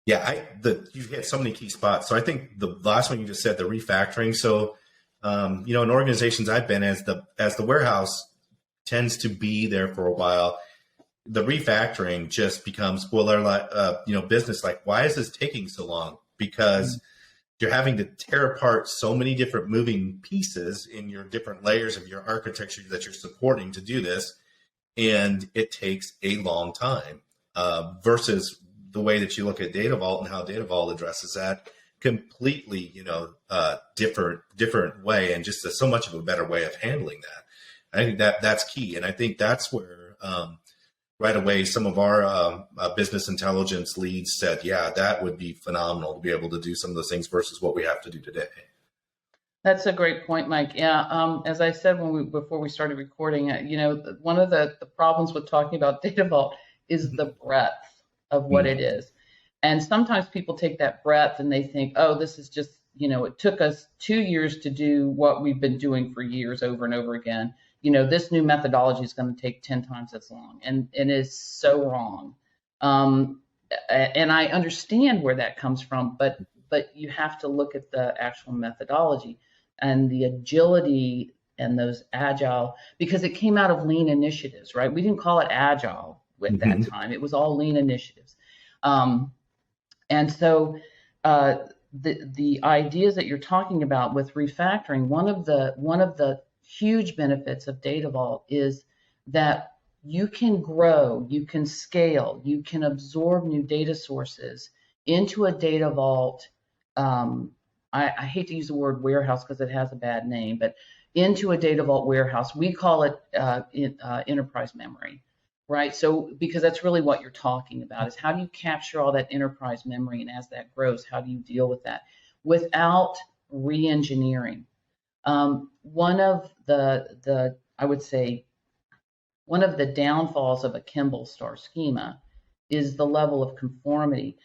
Yeah, you hit so many key spots. So I think the last one you just said, the refactoring. So, in organizations I've been, as the warehouse tends to be there for a while, the refactoring just becomes business. Like, why is this taking so long? Because you're having to tear apart so many different moving pieces in your different layers of your architecture that you're supporting to do this, and it takes a long time. Versus the way that you look at Data Vault and how Data Vault addresses that, completely, different way, and just so much of a better way of handling that. I think that's key, and I think that's where right away some of our business intelligence leads said, yeah, that would be phenomenal to be able to do some of those things versus what we have to do today. That's a great point, Mike. Yeah, as I said before we started recording, one of the problems with talking about Data Vault is the breadth of what it is. And sometimes people take that breadth and they think, oh, this is just, it took us 2 years to do what we've been doing for years over and over again. This new methodology is going to take 10 times as long. And it is so wrong. And I understand where that comes from, but you have to look at the actual methodology and the agility and those agile, because it came out of lean initiatives, right? We didn't call it agile at that time. It was all lean initiatives. And so the ideas that you're talking about with refactoring, one of the huge benefits of Data Vault is that you can grow, you can scale, you can absorb new data sources into a Data Vault. I hate to use the word warehouse because it has a bad name, but into a Data Vault warehouse. We call it enterprise memory, right? So because that's really what you're talking about, is how do you capture all that enterprise memory, and as that grows, how do you deal with that without re-engineering? One of the I would say one of the downfalls of a Kimball star schema is the level of conformity.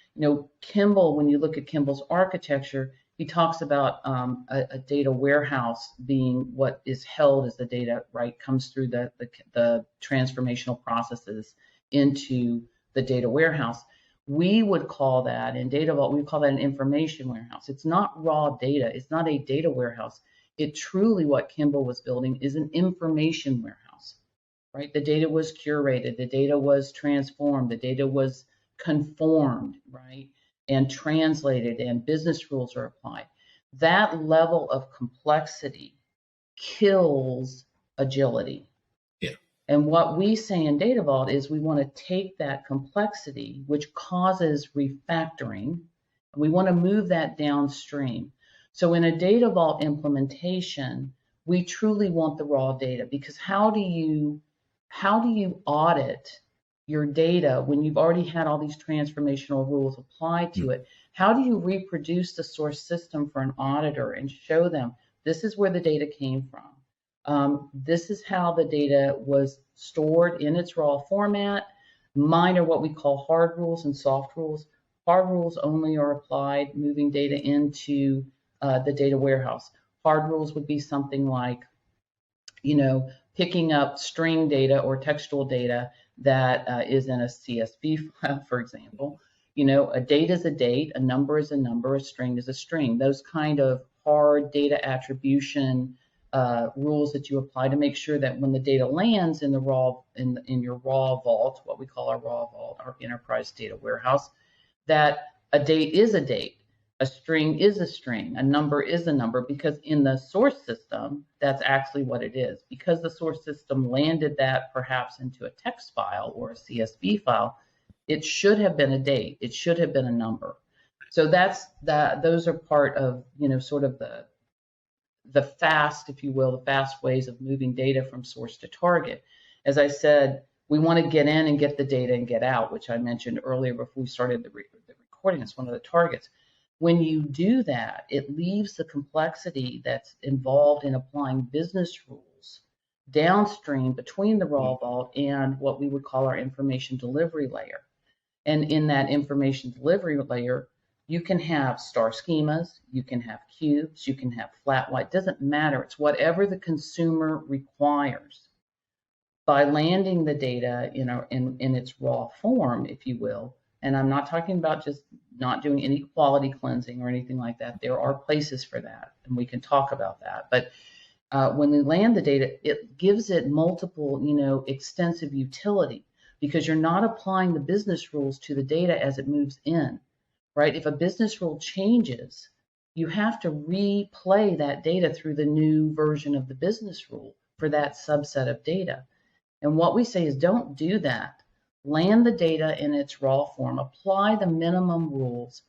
Kimball, when you look at Kimball's architecture, he talks about a data warehouse being what is held as the data, right, comes through the transformational processes into the data warehouse. We would call that in Data Vault, we would call that an information warehouse. It's not raw data. It's not a data warehouse. It truly, what Kimball was building is an information warehouse, right? The data was curated, the data was transformed, the data was conformed, right? And translated, and business rules are applied. That level of complexity kills agility. Yeah. And what we say in Data Vault is we want to take that complexity, which causes refactoring, and we want to move that downstream. So in a Data Vault implementation, we truly want the raw data, because how do you audit your data when you've already had all these transformational rules applied to it? How do you reproduce the source system for an auditor and show them this is where the data came from? This is how the data was stored in its raw format. Mine are what we call hard rules and soft rules. Hard rules only are applied moving data into the data warehouse. Hard rules would be something like, picking up string data or textual data that is in a CSV file, for example. A date is a date, a number is a number, a string is a string. Those kind of hard data attribution rules that you apply to make sure that when the data lands in the raw in your raw vault, what we call our raw vault, our enterprise data warehouse, that a date is a date, a string is a string, a number is a number, because in the source system, that's actually what it is. Because the source system landed that perhaps into a text file or a CSV file, it should have been a date, it should have been a number. So those are part of, sort of the fast, if you will, the fast ways of moving data from source to target. As I said, we want to get in and get the data and get out, which I mentioned earlier before we started the recording. It's one of the targets. When you do that, it leaves the complexity that's involved in applying business rules downstream between the raw vault and what we would call our information delivery layer. And in that information delivery layer, you can have star schemas, you can have cubes, you can have flat white, doesn't matter. It's whatever the consumer requires. By landing the data in its raw form, if you will, and I'm not talking about just not doing any quality cleansing or anything like that. There are places for that, and we can talk about that. But when we land the data, it gives it multiple, extensive utility, because you're not applying the business rules to the data as it moves in, right? If a business rule changes, you have to replay that data through the new version of the business rule for that subset of data. And what we say is, don't do that. Land the data in its raw form, apply the minimum rules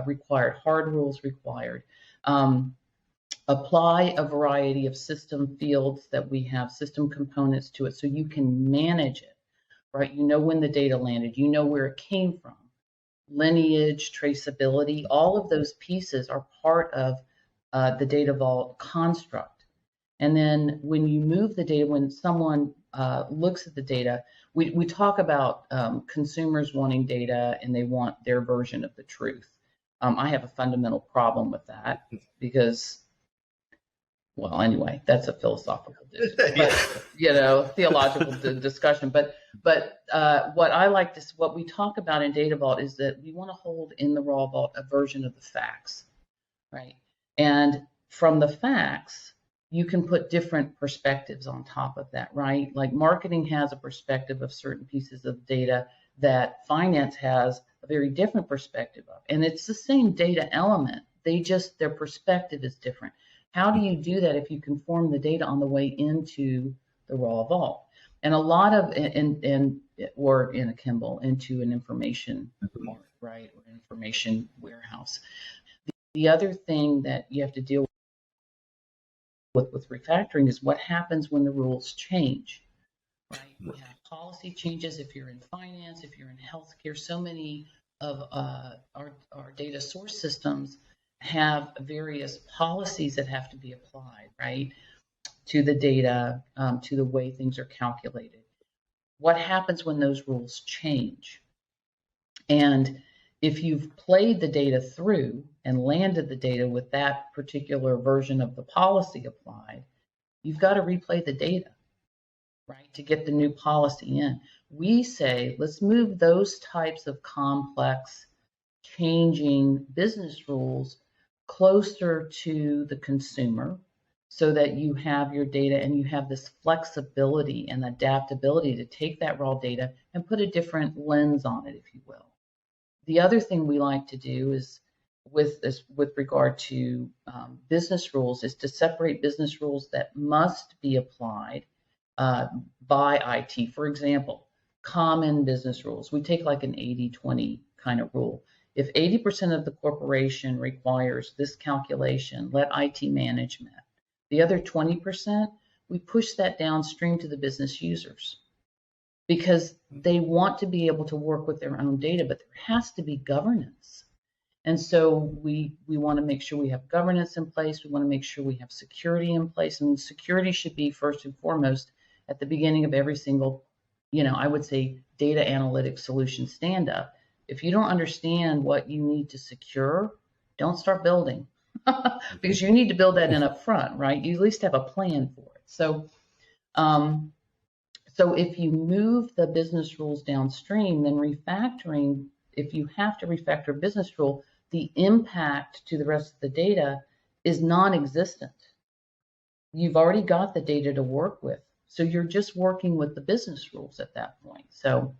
required, hard rules required, apply a variety of system fields that we have, system components to it, so you can manage it, right? You know when the data landed, you know where it came from, lineage, traceability, all of those pieces are part of the data vault construct. And then when you move the data, when someone looks at the data, we talk about consumers wanting data and they want their version of the truth. I have a fundamental problem with that because, well, anyway, that's a philosophical, theological discussion. But what I like to, what we talk about in Data Vault is that we want to hold in the raw vault a version of the facts, right? And from the facts, you can put different perspectives on top of that, right? Like marketing has a perspective of certain pieces of data that finance has a very different perspective of. And it's the same data element. Their perspective is different. How do you do that if you conform the data on the way into the raw vault? And a lot of, or in a Kimball, into an information mart, right, or information warehouse. The other thing that you have to deal with refactoring is what happens when the rules change, right? We have policy changes if you're in finance, if you're in healthcare. So many of our data source systems have various policies that have to be applied, right, to the data, to the way things are calculated. What happens when those rules change? And if you've played the data through and landed the data with that particular version of the policy applied, you've got to replay the data, right, to get the new policy in. We say, let's move those types of complex, changing business rules closer to the consumer so that you have your data and you have this flexibility and adaptability to take that raw data and put a different lens on it, if you will. The other thing we like to do is with regard to business rules is to separate business rules that must be applied by IT. For example, common business rules. We take like an 80-20 kind of rule. If 80% of the corporation requires this calculation, let IT management. The other 20%, we push that downstream to the business users because they want to be able to work with their own data, but there has to be governance. And so we want to make sure we have governance in place. We want to make sure we have security in place. I mean, security should be first and foremost at the beginning of every single, I would say data analytics solution stand up. If you don't understand what you need to secure, don't start building because you need to build that in up front, right? You at least have a plan for it. So if you move the business rules downstream, then refactoring, if you have to refactor a business rule, the impact to the rest of the data is non-existent. You've already got the data to work with. So you're just working with the business rules at that point. So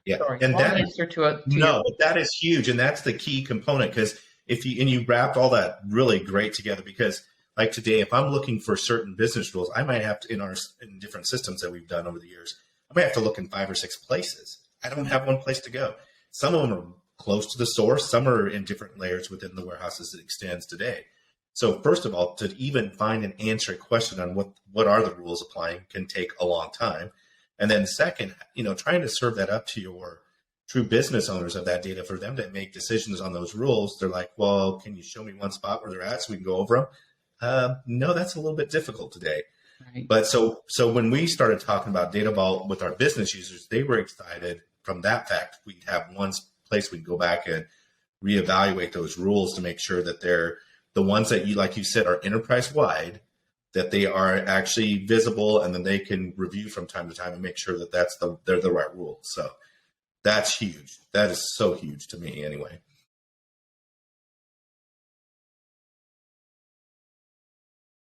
yeah, sorry, and that answer to no, but that is huge, and that's the key component because you wrapped all that really great together. Because like today, if I'm looking for certain business rules, I might have to in different systems that we've done over the years, I might have to look in 5 or 6 places. I don't have one place to go. Some of them are close to the source, some are in different layers within the warehouses it extends today. So first of all, to even find and answer a question on what are the rules applying can take a long time. And then second, trying to serve that up to your true business owners of that data for them to make decisions on those rules. They're like, well, can you show me one spot where they're at so we can go over them? No, that's a little bit difficult today. Right. But so when we started talking about Data Vault with our business users, they were excited from that fact. We'd have one place we'd go back and reevaluate those rules to make sure that they're the ones that like you said, are enterprise wide, that they are actually visible, and then they can review from time to time and make sure that they're the right rules. So That's huge. That is so huge to me anyway.